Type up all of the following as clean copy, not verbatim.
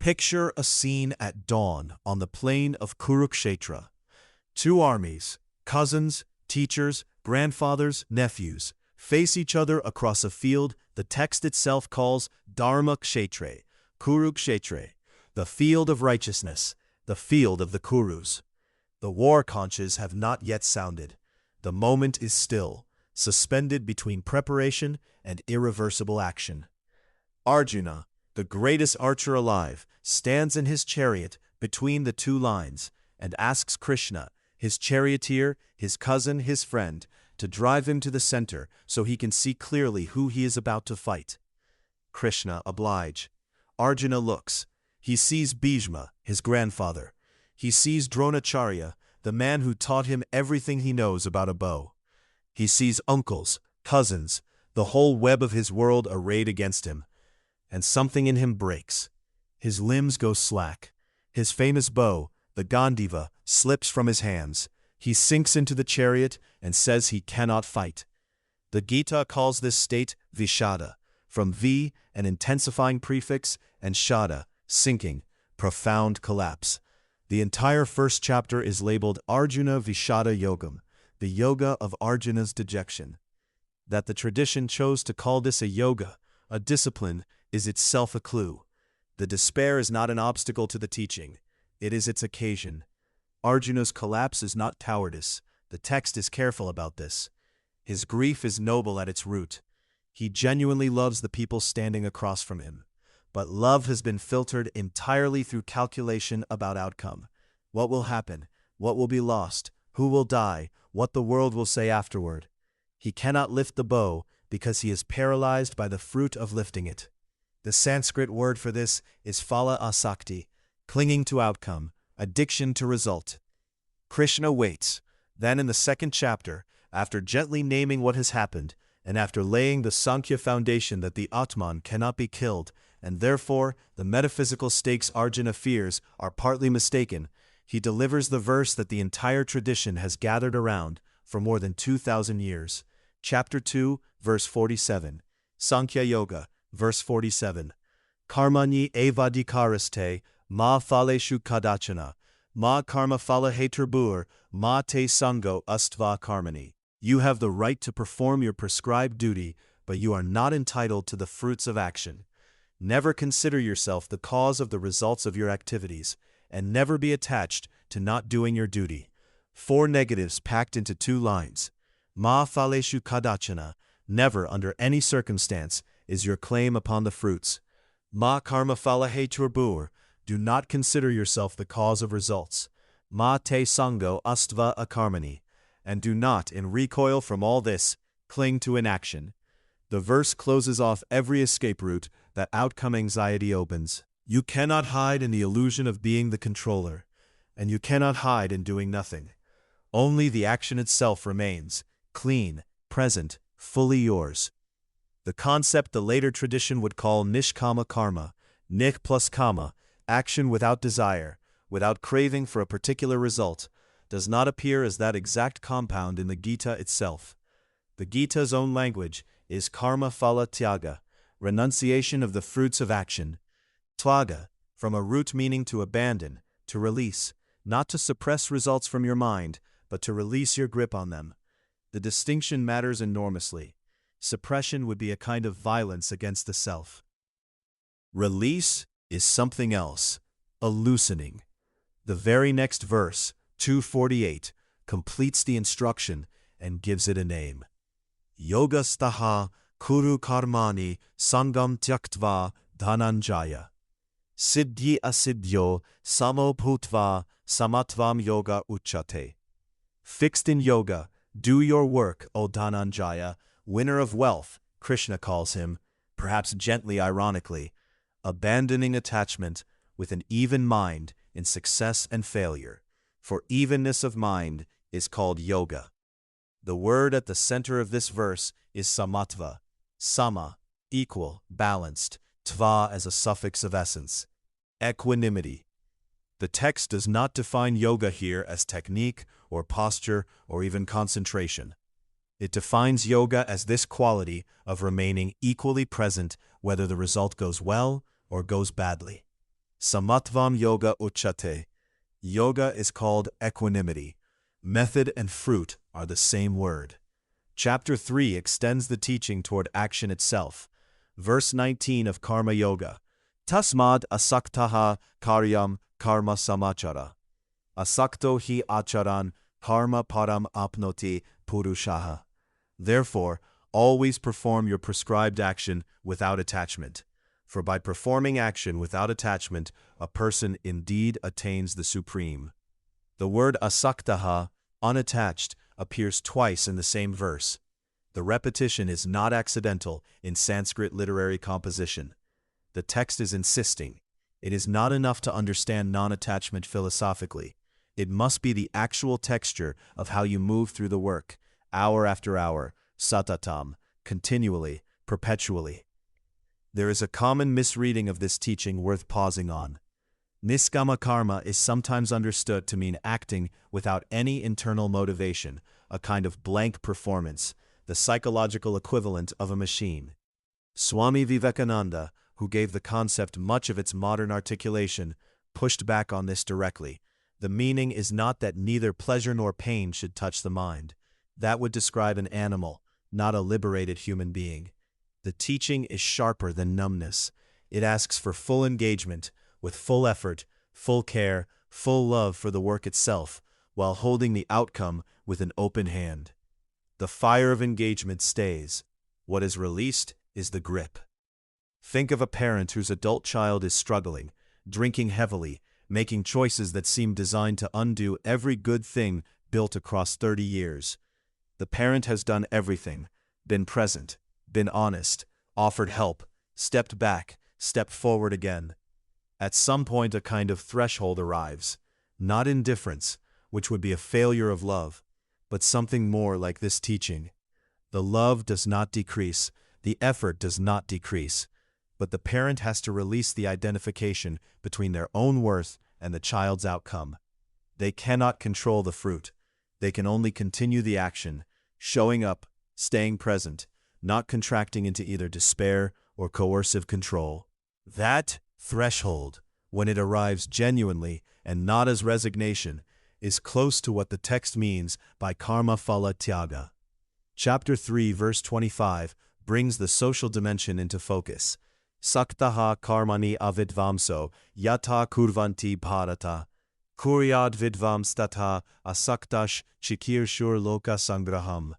Picture a scene at dawn on the plain of Kurukshetra. Two armies, cousins, teachers, grandfathers, nephews, face each other across a field the text itself calls Dharma Kshetre, Kurukshetra, the field of righteousness, the field of the Kurus. The war conches have not yet sounded. The moment is still, suspended between preparation and irreversible action. Arjuna, the greatest archer alive, stands in his chariot between the two lines and asks Krishna, his charioteer, his cousin, his friend, to drive him to the center so he can see clearly who he is about to fight. Krishna oblige. Arjuna looks. He sees Bhishma, his grandfather. He sees Dronacharya, the man who taught him everything he knows about a bow. He sees uncles, cousins, the whole web of his world arrayed against him. And something in him breaks. His limbs go slack. His famous bow, the Gandiva, slips from his hands. He sinks into the chariot and says he cannot fight. The Gita calls this state Vishada, from V, an intensifying prefix, and Shada, sinking, profound collapse. The entire first chapter is labeled Arjuna Vishada Yogam, the yoga of Arjuna's dejection. That the tradition chose to call this a yoga, a discipline, is itself a clue. The despair is not an obstacle to the teaching. It is its occasion. Arjuna's collapse is not cowardice. The text is careful about this. His grief is noble at its root. He genuinely loves the people standing across from him. But love has been filtered entirely through calculation about outcome. What will happen? What will be lost? Who will die? What the world will say afterward? He cannot lift the bow because he is paralyzed by the fruit of lifting it. The Sanskrit word for this is phala asakti, clinging to outcome, addiction to result. Krishna waits. Then in the second chapter, after gently naming what has happened, and after laying the Sankhya foundation that the Atman cannot be killed, and therefore the metaphysical stakes Arjuna fears are partly mistaken, he delivers the verse that the entire tradition has gathered around for more than 2,000 years. Chapter 2, verse 47. Sankhya Yoga, verse 47. Karmani evadikaraste, ma phaleshu kadachana, ma karma phala heturbur, ma te sango astva karmani. You have the right to perform your prescribed duty, but you are not entitled to the fruits of action. Never consider yourself the cause of the results of your activities, and never be attached to not doing your duty. 4 negatives packed into 2 lines. Ma phaleshu kadachana, never under any circumstance is your claim upon the fruits. Ma karma phala heturbur, do not consider yourself the cause of results. Ma te sango astva akarmani, and do not, in recoil from all this, cling to inaction. The verse closes off every escape route that outcome anxiety opens. You cannot hide in the illusion of being the controller, and you cannot hide in doing nothing. Only the action itself remains, clean, present, fully yours. The concept the later tradition would call Nishkama karma, nik plus kama, action without desire, without craving for a particular result, does not appear as that exact compound in the Gita itself. The Gita's own language is karma phala tyaga, renunciation of the fruits of action. Tyaga, from a root meaning to abandon, to release, not to suppress results from your mind, but to release your grip on them. The distinction matters enormously. Suppression would be a kind of violence against the self. Release is something else, a loosening. The very next verse, 248, completes the instruction and gives it a name. Yoga staha kuru karmani sangam tyaktva dhananjaya. Siddhi asiddhyo samo bhutva samatvam yoga uchate. Fixed in yoga, do your work, O Dhananjaya, winner of wealth, Krishna calls him, perhaps gently ironically, abandoning attachment with an even mind in success and failure. For evenness of mind is called yoga. The word at the center of this verse is samatva, sama, equal, balanced, tva as a suffix of essence, equanimity. The text does not define yoga here as technique or posture or even concentration. It defines yoga as this quality of remaining equally present whether the result goes well or goes badly. Samatvam yoga uchate. Yoga is called equanimity. Method and fruit are the same word. Chapter 3 extends the teaching toward action itself. Verse 19 of Karma Yoga. Tasmad asaktaha karyam karma samachara. Asakto hi acharan karma param apnoti purushaha. Therefore, always perform your prescribed action without attachment. For by performing action without attachment, a person indeed attains the supreme. The word asaktaha, unattached, appears twice in the same verse. The repetition is not accidental in Sanskrit literary composition. The text is insisting. It is not enough to understand non-attachment philosophically. It must be the actual texture of how you move through the work, hour after hour, satatam, continually, perpetually. There is a common misreading of this teaching worth pausing on. Nishkama karma is sometimes understood to mean acting without any internal motivation, a kind of blank performance, the psychological equivalent of a machine. Swami Vivekananda, who gave the concept much of its modern articulation, pushed back on this directly. The meaning is not that neither pleasure nor pain should touch the mind. That would describe an animal, not a liberated human being. The teaching is sharper than numbness. It asks for full engagement, with full effort, full care, full love for the work itself, while holding the outcome with an open hand. The fire of engagement stays. What is released is the grip. Think of a parent whose adult child is struggling, drinking heavily, making choices that seem designed to undo every good thing built across 30 years. The parent has done everything, been present, been honest, offered help, stepped back, stepped forward again. At some point a kind of threshold arrives, not indifference, which would be a failure of love, but something more like this teaching. The love does not decrease, the effort does not decrease, but the parent has to release the identification between their own worth and the child's outcome. They cannot control the fruit. They can only continue the action, showing up, staying present, not contracting into either despair or coercive control. That threshold, when it arrives genuinely and not as resignation, is close to what the text means by karma phala tyaga. Chapter 3, verse 25, brings the social dimension into focus. Saktaha karmani avidvamso yata kurvanti bharata kuryad vidvamstata asaktash chikirshur loka sangraham.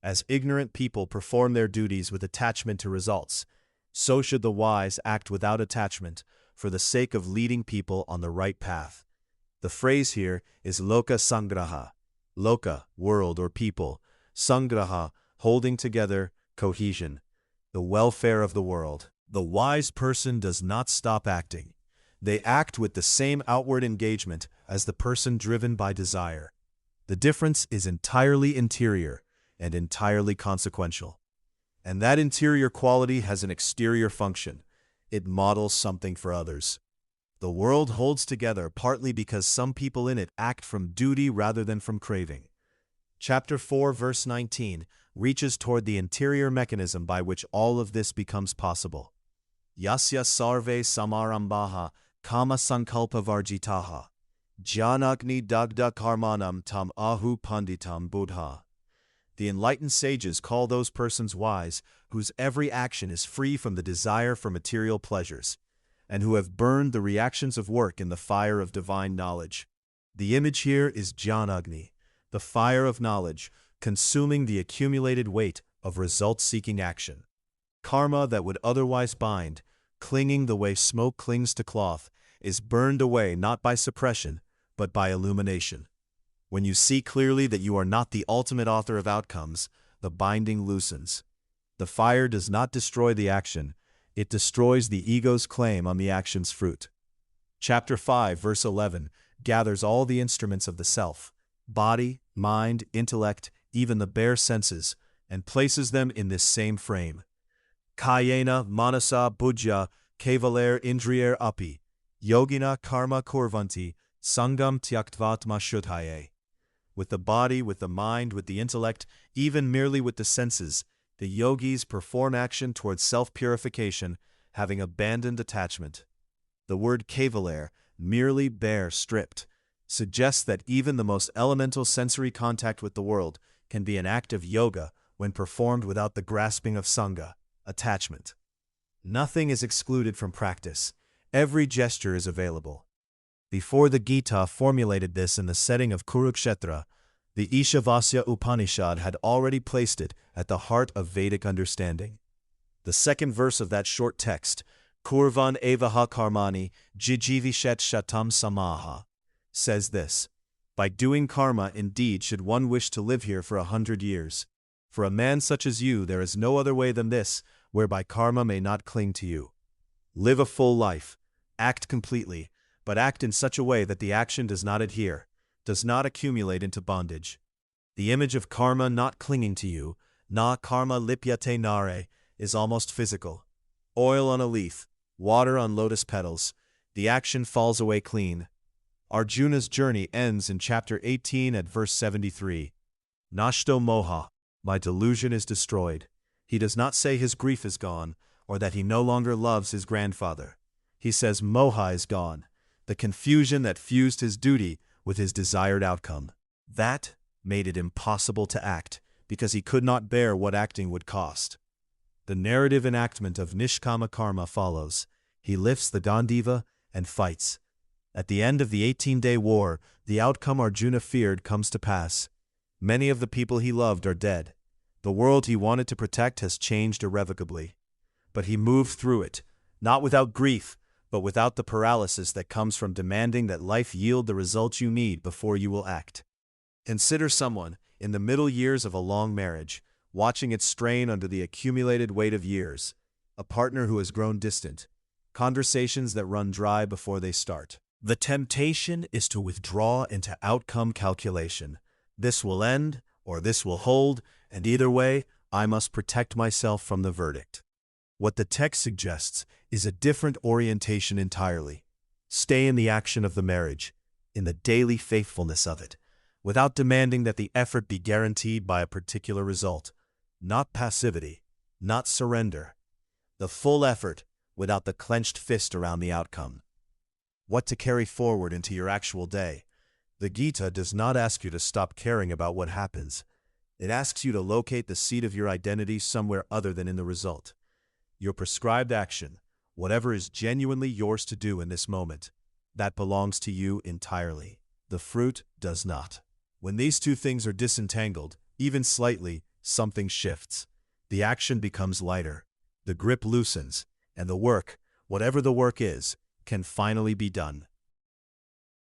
As ignorant people perform their duties with attachment to results, so should the wise act without attachment for the sake of leading people on the right path. The phrase here is loka sangraha. Loka, world or people. Sangraha, holding together, cohesion. The welfare of the world. The wise person does not stop acting. They act with the same outward engagement as the person driven by desire. The difference is entirely interior and entirely consequential. And that interior quality has an exterior function. It models something for others. The world holds together partly because some people in it act from duty rather than from craving. Chapter 4, verse 19, reaches toward the interior mechanism by which all of this becomes possible. Yasya sarve samarambaha kama sankalpa varjitaha janagni dagda karmanam tam ahu panditam buddha. The enlightened sages call those persons wise whose every action is free from the desire for material pleasures, and who have burned the reactions of work in the fire of divine knowledge. The image here is Jnanagni, the fire of knowledge, consuming the accumulated weight of result-seeking action. Karma that would otherwise bind, clinging the way smoke clings to cloth, is burned away not by suppression, but by illumination. When you see clearly that you are not the ultimate author of outcomes, the binding loosens. The fire does not destroy the action, it destroys the ego's claim on the action's fruit. Chapter 5, verse 11, gathers all the instruments of the self, body, mind, intellect, even the bare senses, and places them in this same frame. Kayena manasa bujya kevaler indriyer api, yogina karma kurvanti, sangam tyaktvatma shuddhaye. With the body, with the mind, with the intellect, even merely with the senses, the yogis perform action towards self-purification, having abandoned attachment. The word cavalier, merely bare, stripped, suggests that even the most elemental sensory contact with the world can be an act of yoga when performed without the grasping of sangha, attachment. Nothing is excluded from practice. Every gesture is available. Before the Gita formulated this in the setting of Kurukshetra, the Ishavasya Upanishad had already placed it at the heart of Vedic understanding. The second verse of that short text, Kurvan evaha karmani jijivishet shatam samaha, says this: by doing karma indeed should one wish to live here for 100 years. For a man such as you there is no other way than this, whereby karma may not cling to you. Live a full life, act completely, but act in such a way that the action does not adhere, does not accumulate into bondage. The image of karma not clinging to you, na karma lipyate nare, is almost physical. Oil on a leaf, water on lotus petals, the action falls away clean. Arjuna's journey ends in chapter 18 at verse 73. Nashto moha, my delusion is destroyed. He does not say his grief is gone, or that he no longer loves his grandfather. He says moha is gone, the confusion that fused his duty with his desired outcome. That made it impossible to act, because he could not bear what acting would cost. The narrative enactment of Nishkama karma follows. He lifts the Gandiva and fights. At the end of the 18-day war, the outcome Arjuna feared comes to pass. Many of the people he loved are dead. The world he wanted to protect has changed irrevocably. But he moved through it, not without grief, but without the paralysis that comes from demanding that life yield the results you need before you will act. Consider someone, in the middle years of a long marriage, watching it strain under the accumulated weight of years, a partner who has grown distant, conversations that run dry before they start. The temptation is to withdraw into outcome calculation. This will end, or this will hold, and either way, I must protect myself from the verdict. What the text suggests is a different orientation entirely. Stay in the action of the marriage, in the daily faithfulness of it, without demanding that the effort be guaranteed by a particular result. Not passivity, not surrender. The full effort without the clenched fist around the outcome. What to carry forward into your actual day. The Gita does not ask you to stop caring about what happens. It asks you to locate the seat of your identity somewhere other than in the result. Your prescribed action, whatever is genuinely yours to do in this moment, that belongs to you entirely. The fruit does not. When these two things are disentangled, even slightly, something shifts. The action becomes lighter. The grip loosens, and the work, whatever the work is, can finally be done.